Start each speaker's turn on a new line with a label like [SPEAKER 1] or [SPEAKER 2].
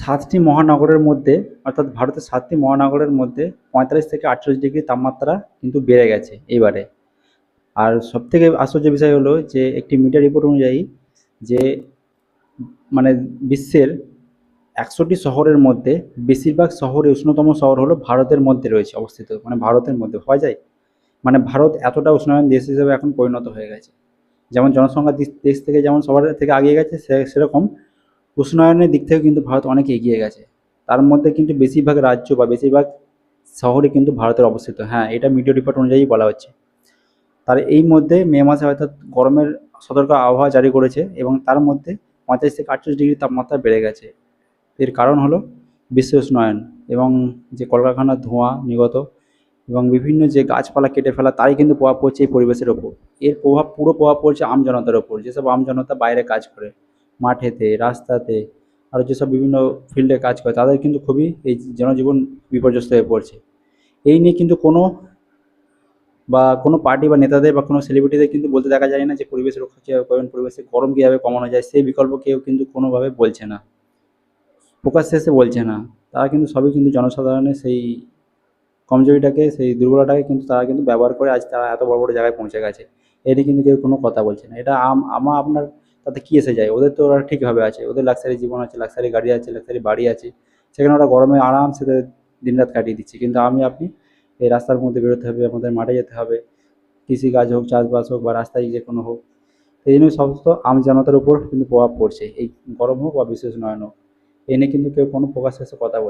[SPEAKER 1] সাতটি মহানগরের মধ্যে অর্থাৎ ভারতের সাতটি মহানগরের মধ্যে ৪৫ থেকে ৪৮ ডিগ্রি তাপমাত্রা কিন্তু বেড়ে গেছে এইবারে। আর সবথেকে আশ্চর্য বিষয় হলো যে একটি মিডিয়া রিপোর্ট অনুযায়ী যে মানে বিশ্বের ১০০টি শহরের মধ্যে বেশিরভাগ শহরে উষ্ণতম শহর হলো ভারতের মধ্যে রয়েছে অবস্থিত, মানে ভারতের মধ্যে হওয়া যায়। মানে ভারত এতটা উষ্ণায়ন দেশ হিসেবে এখন পরিণত হয়ে গেছে। যেমন জনসংখ্যার দেশ থেকে যেমন সবার থেকে এগিয়ে গেছে, সেরকম উষ্ণায়নের দিক থেকে কিন্তু ভারত অনেক এগিয়ে গেছে। তার মধ্যে কিন্তু বেশিরভাগ রাজ্য বা বেশিরভাগ শহরে কিন্তু ভারতের অবস্থিত। হ্যাঁ, এটা মিডিয়া রিপোর্ট অনুযায়ী বলা হচ্ছে। তার এই মধ্যে মে মাসে অর্থাৎ গরমের সতর্ক আবহাওয়া জারি করেছে এবং তার মধ্যে ৪৫ থেকে ৪৮ ডিগ্রি তাপমাত্রা বেড়ে গেছে। এর কারণ হলো বিশ্ব উষ্ণায়ন এবং যে কলকারখানার ধোঁয়া নির্গত এবং বিভিন্ন যে গাছপালা কেটে ফেলা, তারই কিন্তু প্রভাব পড়ছে এই পরিবেশের ওপর। এর পুরো প্রভাব পড়ছে আমজনতার ওপর, যেসব আমজনতা বাইরে কাজ করে, মাঠেতে, রাস্তাতে, আরও যেসব বিভিন্ন ফিল্ডে কাজ করে, তাদের কিন্তু খুবই এই জনজীবন বিপর্যস্ত হয়ে পড়ছে। এই নিয়ে কিন্তু কোনো পার্টি বা নেতাদের বা কোনো সেলিব্রিটিদের কিন্তু বলতে দেখা যায় না যে পরিবেশ রক্ষা কীভাবে করবেন, পরিবেশের গরম কীভাবে কমানো যায়, সেই বিকল্প কেউ কিন্তু কোনোভাবে বলছে না, প্রকাশ্যে এসে বলছে না। তারা কিন্তু সবই কিন্তু জনসাধারণের সেই কমজোরিটাকে, সেই দুর্বলতাকে কিন্তু তারা কিন্তু ব্যবহার করে আজ তারা এত বড় বড় জায়গায় পৌঁছে গেছে। এটি কিন্তু কেউ কোনো কথা বলছে না। এটা আপনার তাতে কী এসে যায়? ওদের তো ওরা ঠিকভাবে আছে, ওদের লাক্সারি জীবন আছে, লাক্সারি গাড়ি আছে, লাক্সারি বাড়ি আছে, সেখানে ওরা গরমে আরামসে দিনরাত কাটিয়ে দিচ্ছে। কিন্তু আমি আপনি এই রাস্তার মধ্যে বেরোতে হবে, আমাদের মাঠে যেতে হবে, কৃষিকাজ হোক, চাষবাস হোক বা রাস্তায় যে কোনো হোক, এই জন্য সমস্ত আমজনতার উপর কিন্তু প্রভাব পড়ছে, এই গরম হোক বা বিশেষ উষ্ণায়ন হোক। এ নিয়ে কিন্তু কেউ কোনো প্রকাশ্যে এসে কথা বলছে না।